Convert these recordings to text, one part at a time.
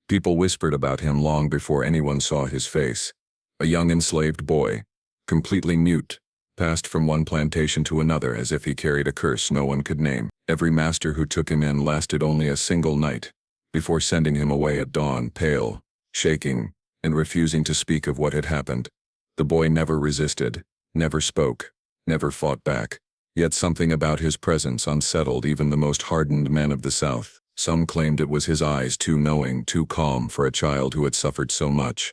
People whispered about him long before anyone saw his face. A young enslaved boy, completely mute, passed from one plantation to another as if he carried a curse no one could name. Every master who took him in lasted only a single night, before sending him away at dawn, pale, shaking, and refusing to speak of what had happened. The boy never resisted, never spoke, never fought back. Yet something about his presence unsettled even the most hardened men of the South. Some claimed it was his eyes, too knowing, too calm for a child who had suffered so much.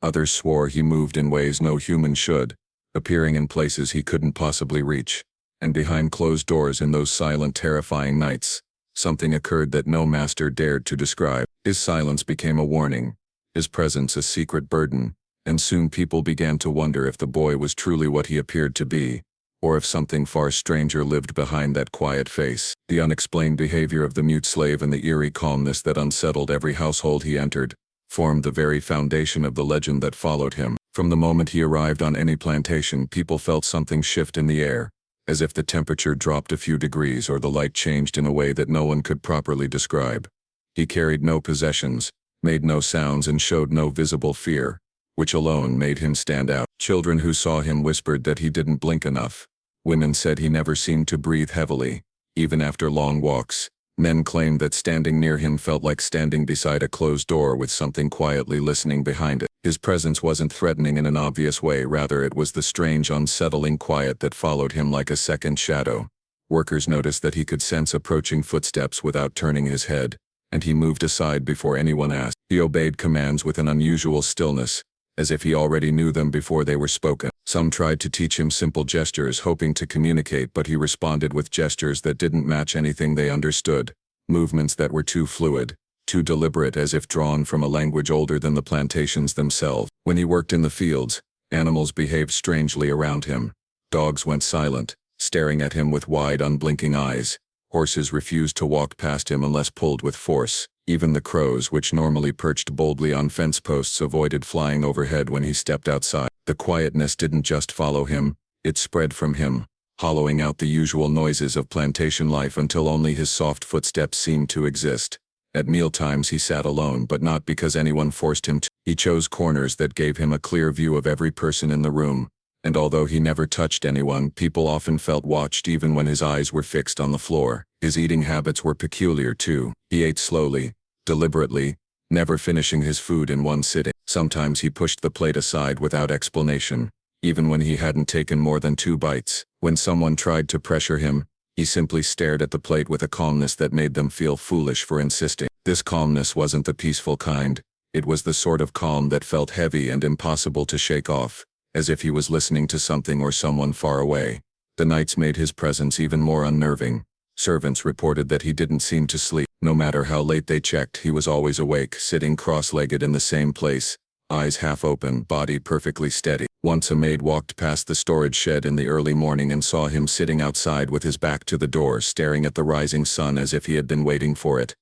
Others swore he moved in ways no human should, appearing in places he couldn't possibly reach. And behind closed doors in those silent, terrifying nights, something occurred that no master dared to describe. His silence became a warning, his presence a secret burden, and soon people began to wonder if the boy was truly what he appeared to be, or if something far stranger lived behind that quiet face. The unexplained behavior of the mute slave and the eerie calmness that unsettled every household he entered formed the very foundation of the legend that followed him. From the moment he arrived on any plantation, people felt something shift in the air, as if the temperature dropped a few degrees or the light changed in a way that no one could properly describe. He carried no possessions, made no sounds, and showed no visible fear, which alone made him stand out. Children who saw him whispered that he didn't blink enough. Women said he never seemed to breathe heavily, even after long walks. Men claimed that standing near him felt like standing beside a closed door with something quietly listening behind it. His presence wasn't threatening in an obvious way, rather it was the strange, unsettling quiet that followed him like a second shadow. Workers noticed that he could sense approaching footsteps without turning his head, and he moved aside before anyone asked. He obeyed commands with an unusual stillness, as if he already knew them before they were spoken. Some tried to teach him simple gestures, hoping to communicate, but he responded with gestures that didn't match anything they understood, movements that were too fluid, too deliberate, as if drawn from a language older than the plantations themselves. When he worked in the fields, animals behaved strangely around him. Dogs went silent, staring at him with wide, unblinking eyes. Horses refused to walk past him unless pulled with force. Even the crows, which normally perched boldly on fence posts, avoided flying overhead when he stepped outside. The quietness didn't just follow him, it spread from him, hollowing out the usual noises of plantation life until only his soft footsteps seemed to exist. At mealtimes he sat alone, but not because anyone forced him to. He chose corners that gave him a clear view of every person in the room, and although he never touched anyone, people often felt watched even when his eyes were fixed on the floor. His eating habits were peculiar too. He ate slowly, deliberately, never finishing his food in one sitting. Sometimes he pushed the plate aside without explanation, even when he hadn't taken more than 2 bites. When someone tried to pressure him, he simply stared at the plate with a calmness that made them feel foolish for insisting. This calmness wasn't the peaceful kind. It was the sort of calm that felt heavy and impossible to shake off, as if he was listening to something or someone far away. The nights made his presence even more unnerving. Servants reported that he didn't seem to sleep. No matter how late they checked, he was always awake, sitting cross-legged in the same place, eyes half open, body perfectly steady. Once a maid walked past the storage shed in the early morning and saw him sitting outside with his back to the door, staring at the rising sun as if he had been waiting for it.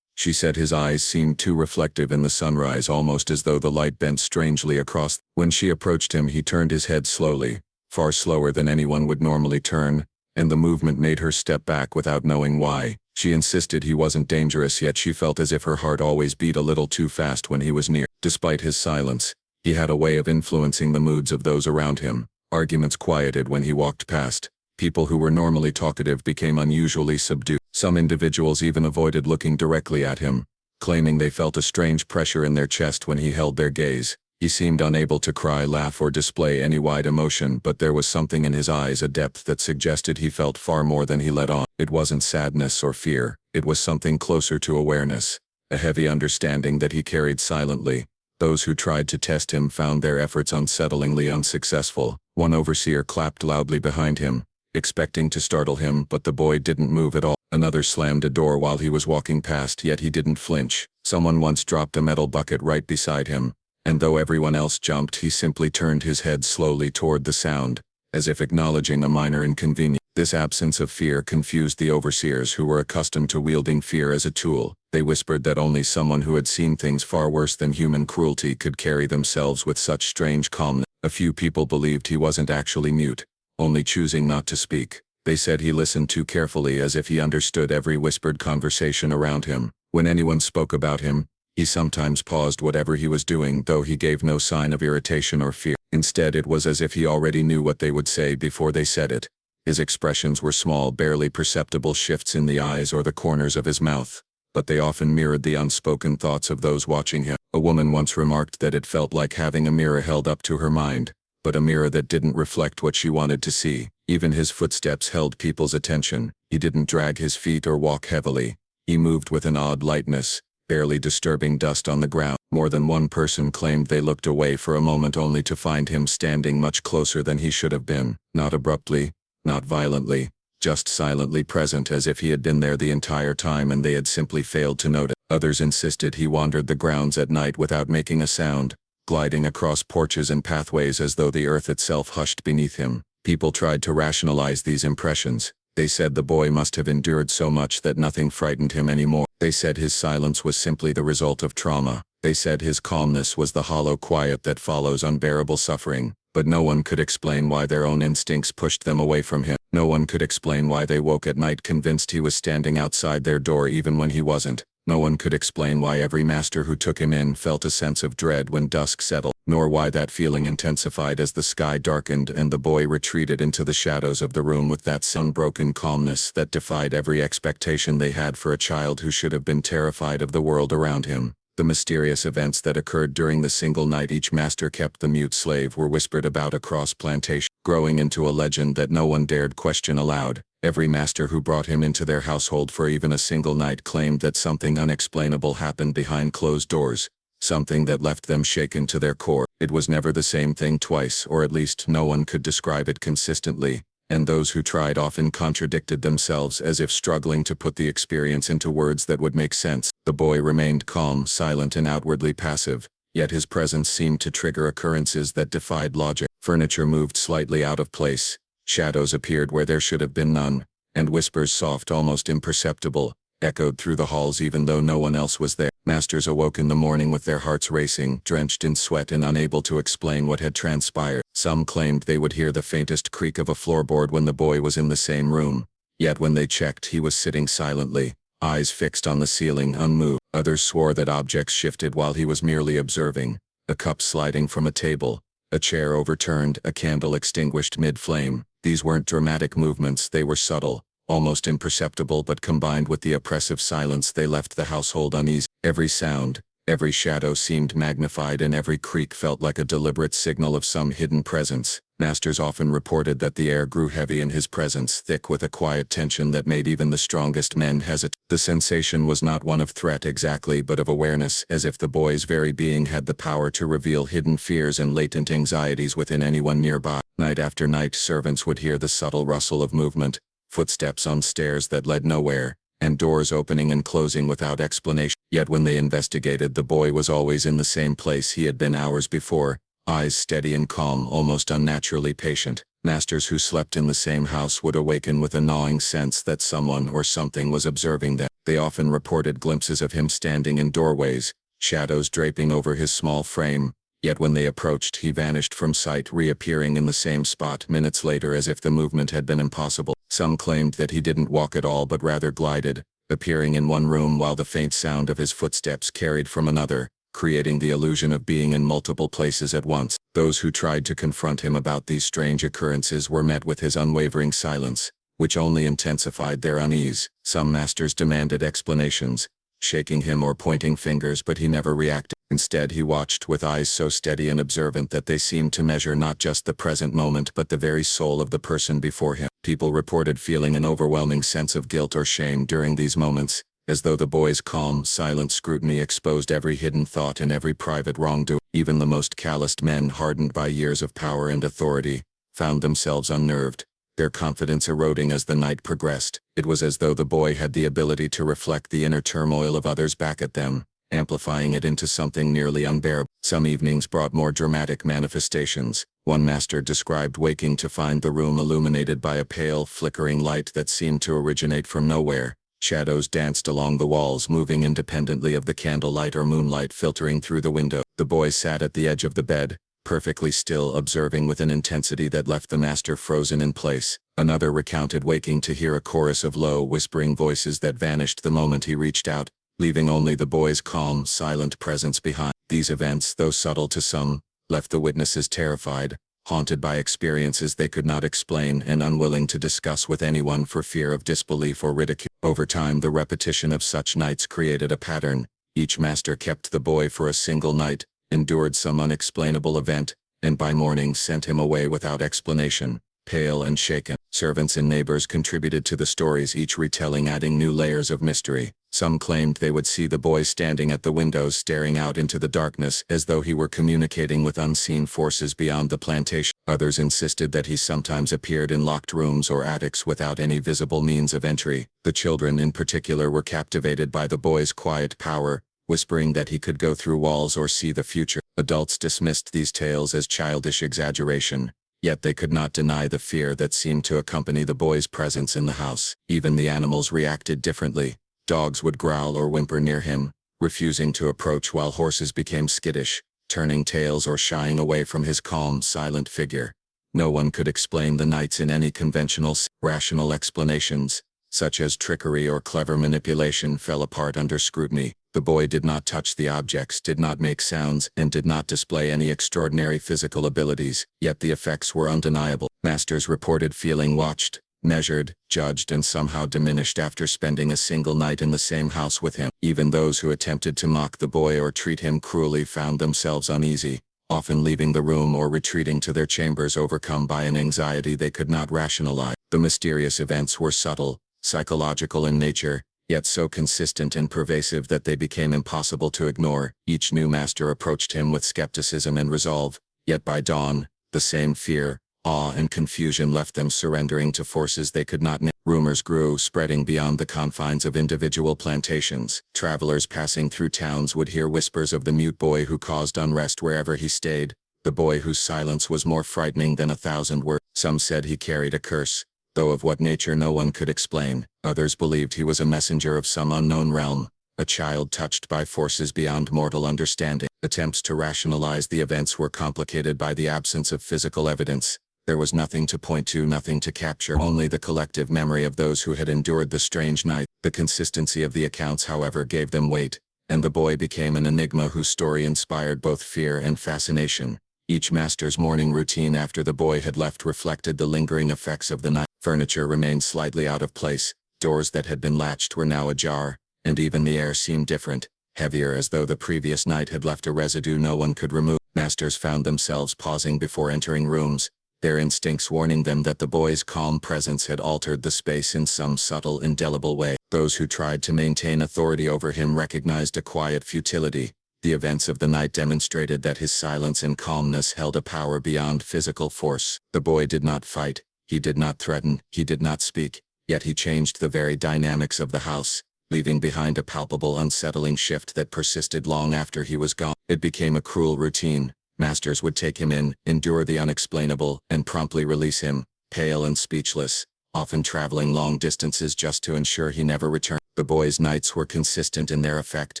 She said his eyes seemed too reflective in the sunrise, almost as though the light bent strangely across. When she approached him, he turned his head slowly, far slower than anyone would normally turn, and the movement made her step back without knowing why. She insisted he wasn't dangerous, yet she felt as if her heart always beat a little too fast when he was near. Despite his silence, he had a way of influencing the moods of those around him. Arguments quieted when he walked past. People who were normally talkative became unusually subdued. Some individuals even avoided looking directly at him, claiming they felt a strange pressure in their chest when he held their gaze. He seemed unable to cry, laugh, or display any wide emotion, but there was something in his eyes, a depth that suggested he felt far more than he let on. It wasn't sadness or fear, it was something closer to awareness, a heavy understanding that he carried silently. Those who tried to test him found their efforts unsettlingly unsuccessful. One overseer clapped loudly behind him, expecting to startle him, but the boy didn't move at all. Another slammed a door while he was walking past, yet he didn't flinch. Someone once dropped a metal bucket right beside him, and though everyone else jumped, he simply turned his head slowly toward the sound, as if acknowledging a minor inconvenience. This absence of fear confused the overseers, who were accustomed to wielding fear as a tool. They whispered that only someone who had seen things far worse than human cruelty could carry themselves with such strange calmness. A few people believed he wasn't actually mute, only choosing not to speak. They said he listened too carefully, as if he understood every whispered conversation around him. When anyone spoke about him, He sometimes paused whatever he was doing, though he gave no sign of irritation or fear. Instead, it was as if he already knew what they would say before they said it. His expressions were small, barely perceptible shifts in the eyes or the corners of his mouth, but they often mirrored the unspoken thoughts of those watching him. A woman once remarked that it felt like having a mirror held up to her mind, but a mirror that didn't reflect what she wanted to see. Even his footsteps held people's attention. He didn't drag his feet or walk heavily. He moved with an odd lightness, barely disturbing dust on the ground. More than one person claimed they looked away for a moment only to find him standing much closer than he should have been. Not abruptly, not violently, just silently present, as if he had been there the entire time and they had simply failed to notice. Others insisted he wandered the grounds at night without making a sound, gliding across porches and pathways as though the earth itself hushed beneath him. People tried to rationalize these impressions. They said the boy must have endured so much that nothing frightened him anymore. They said his silence was simply the result of trauma. They said his calmness was the hollow quiet that follows unbearable suffering. But no one could explain why their own instincts pushed them away from him. No one could explain why they woke at night convinced he was standing outside their door even when he wasn't. No one could explain why every master who took him in felt a sense of dread when dusk settled, nor why that feeling intensified as the sky darkened and the boy retreated into the shadows of the room with that unbroken calmness that defied every expectation they had for a child who should have been terrified of the world around him. The mysterious events that occurred during the single night each master kept the mute slave were whispered about across plantation, growing into a legend that no one dared question aloud. Every master who brought him into their household for even a single night claimed that something unexplainable happened behind closed doors, something that left them shaken to their core. It was never the same thing twice, or at least no one could describe it consistently, and those who tried often contradicted themselves as if struggling to put the experience into words that would make sense. The boy remained calm, silent, and outwardly passive, yet his presence seemed to trigger occurrences that defied logic. Furniture moved slightly out of place, shadows appeared where there should have been none, and whispers, soft, almost imperceptible, echoed through the halls even though no one else was there. Masters awoke in the morning with their hearts racing, drenched in sweat and unable to explain what had transpired. Some claimed they would hear the faintest creak of a floorboard when the boy was in the same room, yet when they checked he was sitting silently, eyes fixed on the ceiling, unmoved. Others swore that objects shifted while he was merely observing, a cup sliding from a table, a chair overturned, a candle extinguished mid-flame. These weren't dramatic movements, they were subtle, almost imperceptible, but combined with the oppressive silence they left the household uneasy. Every sound, every shadow seemed magnified and every creak felt like a deliberate signal of some hidden presence. Masters often reported that the air grew heavy in his presence, thick with a quiet tension that made even the strongest men hesitate. The sensation was not one of threat exactly, but of awareness, as if the boy's very being had the power to reveal hidden fears and latent anxieties within anyone nearby. Night after night, servants would hear the subtle rustle of movement, footsteps on stairs that led nowhere, and doors opening and closing without explanation. Yet when they investigated, the boy was always in the same place he had been hours before, eyes steady and calm, almost unnaturally patient. Masters who slept in the same house would awaken with a gnawing sense that someone or something was observing them. They often reported glimpses of him standing in doorways, shadows draping over his small frame, yet when they approached he vanished from sight, reappearing in the same spot minutes later as if the movement had been impossible. Some claimed that he didn't walk at all but rather glided, appearing in one room while the faint sound of his footsteps carried from another, creating the illusion of being in multiple places at once. Those who tried to confront him about these strange occurrences were met with his unwavering silence, which only intensified their unease. Some masters demanded explanations, shaking him or pointing fingers, but he never reacted. Instead, he watched with eyes so steady and observant that they seemed to measure not just the present moment but the very soul of the person before him. People reported feeling an overwhelming sense of guilt or shame during these moments, as though the boy's calm, silent scrutiny exposed every hidden thought and every private wrongdoing. Even the most calloused men, hardened by years of power and authority, found themselves unnerved, their confidence eroding as the night progressed. It was as though the boy had the ability to reflect the inner turmoil of others back at them, amplifying it into something nearly unbearable. Some evenings brought more dramatic manifestations. One master described waking to find the room illuminated by a pale, flickering light that seemed to originate from nowhere. Shadows danced along the walls, moving independently of the candlelight or moonlight filtering through the window. The boy sat at the edge of the bed, perfectly still, observing with an intensity that left the master frozen in place. Another recounted waking to hear a chorus of low, whispering voices that vanished the moment he reached out, leaving only the boy's calm, silent presence behind. These events, though subtle to some, left the witnesses terrified, haunted by experiences they could not explain and unwilling to discuss with anyone for fear of disbelief or ridicule. Over time, the repetition of such nights created a pattern. Each master kept the boy for a single night, endured some unexplainable event, and by morning sent him away without explanation, pale and shaken. Servants and neighbors contributed to the stories, each retelling adding new layers of mystery. Some claimed they would see the boy standing at the windows staring out into the darkness as though he were communicating with unseen forces beyond the plantation. Others insisted that he sometimes appeared in locked rooms or attics without any visible means of entry. The children in particular were captivated by the boy's quiet power, whispering that he could go through walls or see the future. Adults dismissed these tales as childish exaggeration, yet they could not deny the fear that seemed to accompany the boy's presence in the house. Even the animals reacted differently. Dogs would growl or whimper near him, refusing to approach, while horses became skittish, turning tails or shying away from his calm, silent figure. No one could explain the nights in any conventional, rational explanations, such as trickery or clever manipulation, fell apart under scrutiny. The boy did not touch the objects, did not make sounds, and did not display any extraordinary physical abilities, yet the effects were undeniable. Masters reported feeling watched, measured, judged, and somehow diminished after spending a single night in the same house with him. Even those who attempted to mock the boy or treat him cruelly found themselves uneasy, often leaving the room or retreating to their chambers, overcome by an anxiety they could not rationalize. The mysterious events were subtle, psychological in nature, yet so consistent and pervasive that they became impossible to ignore. Each new master approached him with skepticism and resolve, yet by dawn, the same fear, awe, and confusion left them, surrendering to forces they could not name. Rumors grew, spreading beyond the confines of individual plantations. Travelers passing through towns would hear whispers of the mute boy who caused unrest wherever he stayed, the boy whose silence was more frightening than 1,000 words. Some said he carried a curse, though of what nature no one could explain. Others believed he was a messenger of some unknown realm, a child touched by forces beyond mortal understanding. Attempts to rationalize the events were complicated by the absence of physical evidence. There was nothing to point to, nothing to capture, only the collective memory of those who had endured the strange night. The consistency of the accounts, however, gave them weight, and the boy became an enigma whose story inspired both fear and fascination. Each master's morning routine after the boy had left reflected the lingering effects of the night. Furniture remained slightly out of place, doors that had been latched were now ajar, and even the air seemed different, heavier, as though the previous night had left a residue no one could remove. Masters found themselves pausing before entering rooms, their instincts warning them that the boy's calm presence had altered the space in some subtle, indelible way. Those who tried to maintain authority over him recognized a quiet futility. The events of the night demonstrated that his silence and calmness held a power beyond physical force. The boy did not fight, he did not threaten, he did not speak, yet he changed the very dynamics of the house, leaving behind a palpable, unsettling shift that persisted long after he was gone. It became a cruel routine. Masters would take him in, endure the unexplainable, and promptly release him, pale and speechless, often traveling long distances just to ensure he never returned. The boy's nights were consistent in their effect,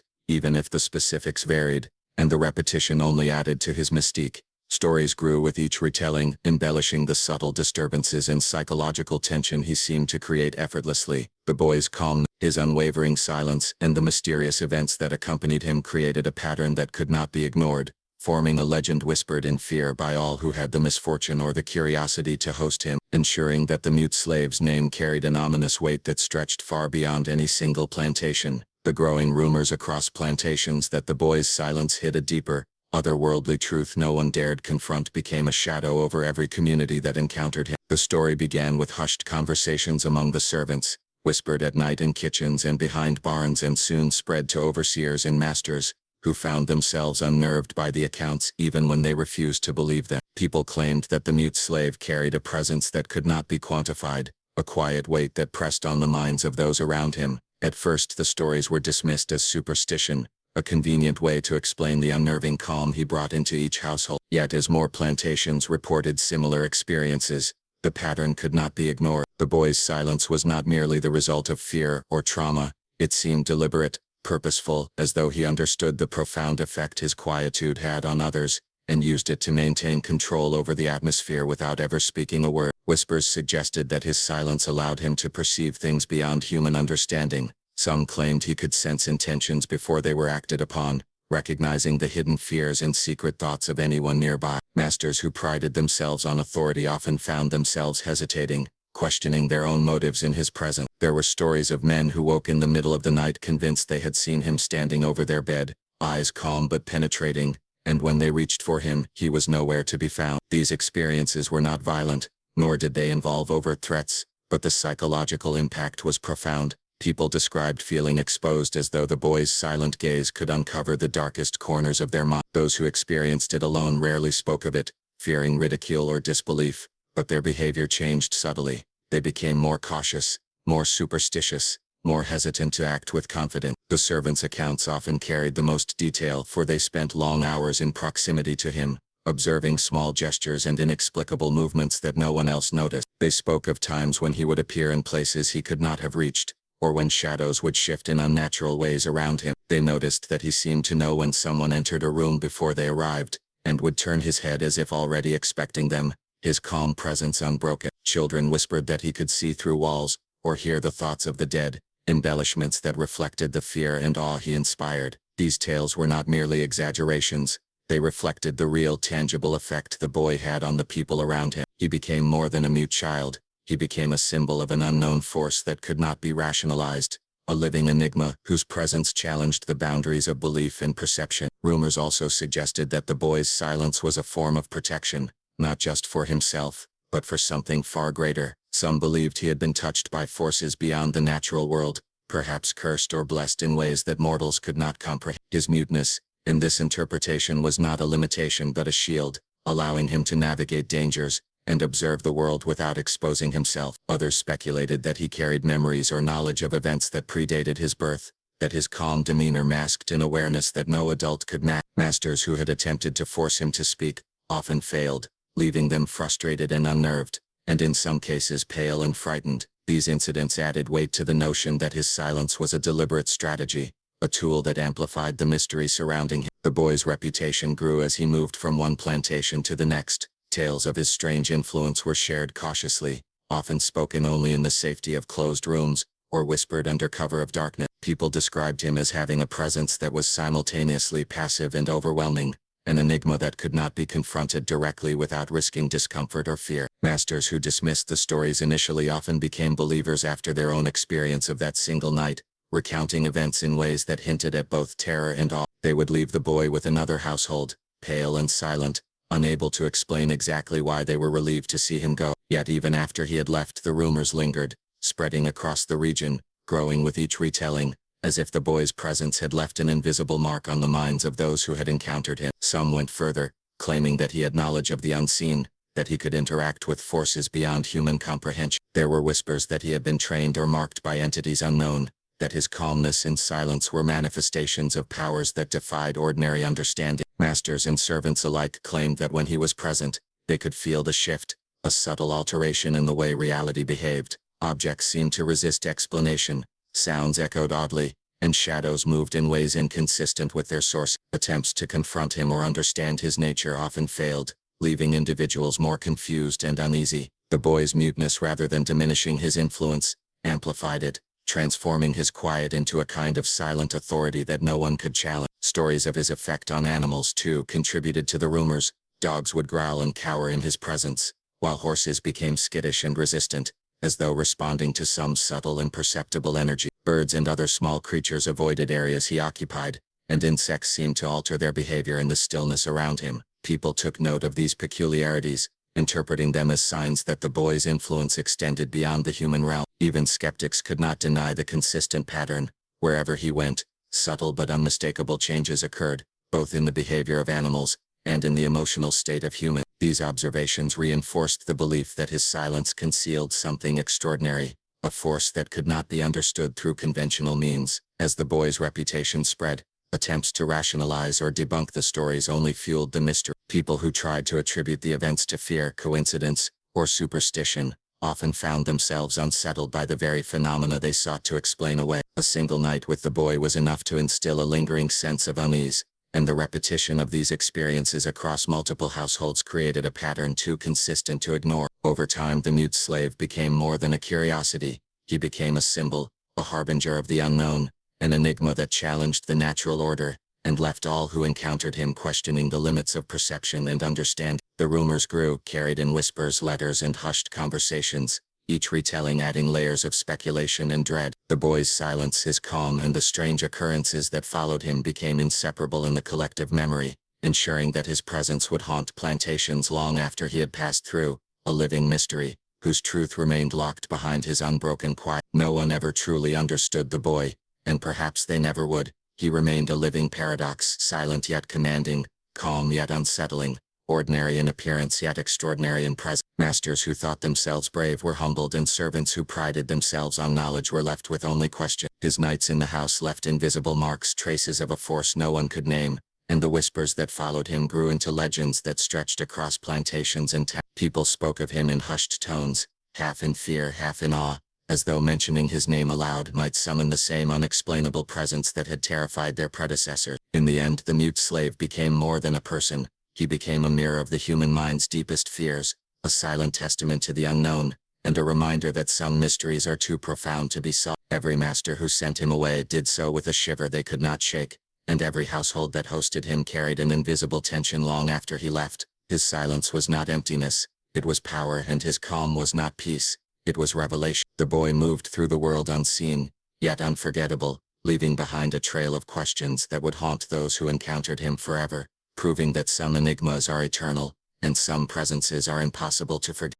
even if the specifics varied, and the repetition only added to his mystique. Stories grew with each retelling, embellishing the subtle disturbances and psychological tension he seemed to create effortlessly. The boy's calm, his unwavering silence, and the mysterious events that accompanied him created a pattern that could not be ignored, forming a legend whispered in fear by all who had the misfortune or the curiosity to host him, ensuring that the mute slave's name carried an ominous weight that stretched far beyond any single plantation. The growing rumors across plantations that the boy's silence hid a deeper, otherworldly truth no one dared confront became a shadow over every community that encountered him. The story began with hushed conversations among the servants, whispered at night in kitchens and behind barns, and soon spread to overseers and masters, who found themselves unnerved by the accounts even when they refused to believe them. People claimed that the mute slave carried a presence that could not be quantified, a quiet weight that pressed on the minds of those around him. At first the stories were dismissed as superstition, a convenient way to explain the unnerving calm he brought into each household. Yet as more plantations reported similar experiences, the pattern could not be ignored. The boy's silence was not merely the result of fear or trauma, it seemed deliberate, purposeful, as though he understood the profound effect his quietude had on others, and used it to maintain control over the atmosphere without ever speaking a word. Whispers suggested that his silence allowed him to perceive things beyond human understanding, Some claimed he could sense intentions before they were acted upon, recognizing the hidden fears and secret thoughts of anyone nearby. Masters who prided themselves on authority often found themselves hesitating, questioning their own motives in his presence. There were stories of men who woke in the middle of the night convinced they had seen him standing over their bed, eyes calm but penetrating, and when they reached for him, he was nowhere to be found. These experiences were not violent, nor did they involve overt threats, but the psychological impact was profound. People described feeling exposed as though the boy's silent gaze could uncover the darkest corners of their mind. Those who experienced it alone rarely spoke of it, fearing ridicule or disbelief, but their behavior changed subtly. They became more cautious, more superstitious, more hesitant to act with confidence. The servants' accounts often carried the most detail, for they spent long hours in proximity to him, observing small gestures and inexplicable movements that no one else noticed. They spoke of times when he would appear in places he could not have reached, or when shadows would shift in unnatural ways around him. They noticed that he seemed to know when someone entered a room before they arrived, and would turn his head as if already expecting them, his calm presence unbroken. Children whispered that he could see through walls, or hear the thoughts of the dead, embellishments that reflected the fear and awe he inspired. These tales were not merely exaggerations, they reflected the real tangible effect the boy had on the people around him. He became more than a mute child. He became a symbol of an unknown force that could not be rationalized, a living enigma whose presence challenged the boundaries of belief and perception. Rumors also suggested that the boy's silence was a form of protection, not just for himself, but for something far greater. Some believed he had been touched by forces beyond the natural world, perhaps cursed or blessed in ways that mortals could not comprehend. His muteness, in this interpretation, was not a limitation but a shield, allowing him to navigate dangers and observe the world without exposing himself. Others speculated that he carried memories or knowledge of events that predated his birth, that his calm demeanor masked an awareness that no adult could match. Masters who had attempted to force him to speak often failed, leaving them frustrated and unnerved, and in some cases pale and frightened. These incidents added weight to the notion that his silence was a deliberate strategy, a tool that amplified the mystery surrounding him. The boy's reputation grew as he moved from one plantation to the next. Tales of his strange influence were shared cautiously, often spoken only in the safety of closed rooms, or whispered under cover of darkness. People described him as having a presence that was simultaneously passive and overwhelming, an enigma that could not be confronted directly without risking discomfort or fear. Masters who dismissed the stories initially often became believers after their own experience of that single night, recounting events in ways that hinted at both terror and awe. They would leave the boy with another household, pale and silent, unable to explain exactly why they were relieved to see him go. Yet even after he had left, the rumors lingered, spreading across the region, growing with each retelling, as if the boy's presence had left an invisible mark on the minds of those who had encountered him. Some went further, claiming that he had knowledge of the unseen, that he could interact with forces beyond human comprehension. There were whispers that he had been trained or marked by entities unknown, that his calmness and silence were manifestations of powers that defied ordinary understanding. Masters and servants alike claimed that when he was present, they could feel the shift, a subtle alteration in the way reality behaved. Objects seemed to resist explanation, sounds echoed oddly, and shadows moved in ways inconsistent with their source. Attempts to confront him or understand his nature often failed, leaving individuals more confused and uneasy. The boy's muteness, rather than diminishing his influence, amplified it, transforming his quiet into a kind of silent authority that no one could challenge. Stories of his effect on animals too contributed to the rumors. Dogs would growl and cower in his presence, while horses became skittish and resistant, as though responding to some subtle and perceptible energy. Birds and other small creatures avoided areas he occupied, and insects seemed to alter their behavior in the stillness around him. People took note of these peculiarities, interpreting them as signs that the boy's influence extended beyond the human realm. Even skeptics could not deny the consistent pattern. Wherever he went, subtle but unmistakable changes occurred, both in the behavior of animals and in the emotional state of humans. These observations reinforced the belief that his silence concealed something extraordinary, a force that could not be understood through conventional means. As the boy's reputation spread, attempts to rationalize or debunk the stories only fueled the mystery. People who tried to attribute the events to fear, coincidence, or superstition often found themselves unsettled by the very phenomena they sought to explain away. A single night with the boy was enough to instill a lingering sense of unease, and the repetition of these experiences across multiple households created a pattern too consistent to ignore. Over time, the mute slave became more than a curiosity. He became a symbol, a harbinger of the unknown, an enigma that challenged the natural order, and left all who encountered him questioning the limits of perception and understanding. The rumors grew, carried in whispers, letters, and hushed conversations, each retelling adding layers of speculation and dread. The boy's silence, his calm, and the strange occurrences that followed him became inseparable in the collective memory, ensuring that his presence would haunt plantations long after he had passed through, a living mystery, whose truth remained locked behind his unbroken quiet. No one ever truly understood the boy, and perhaps they never would. He remained a living paradox, silent yet commanding, calm yet unsettling, ordinary in appearance yet extraordinary in presence. Masters who thought themselves brave were humbled, and servants who prided themselves on knowledge were left with only question. His nights in the house left invisible marks, traces of a force no one could name, and the whispers that followed him grew into legends that stretched across plantations and towns. People spoke of him in hushed tones, half in fear, half in awe, as though mentioning his name aloud might summon the same unexplainable presence that had terrified their predecessors. In the end, the mute slave became more than a person. He became a mirror of the human mind's deepest fears, a silent testament to the unknown, and a reminder that some mysteries are too profound to be solved. Every master who sent him away did so with a shiver they could not shake, and every household that hosted him carried an invisible tension long after he left. His silence was not emptiness, it was power, and his calm was not peace, it was revelation. The boy moved through the world unseen, yet unforgettable, leaving behind a trail of questions that would haunt those who encountered him forever, proving that some enigmas are eternal, and some presences are impossible to forget.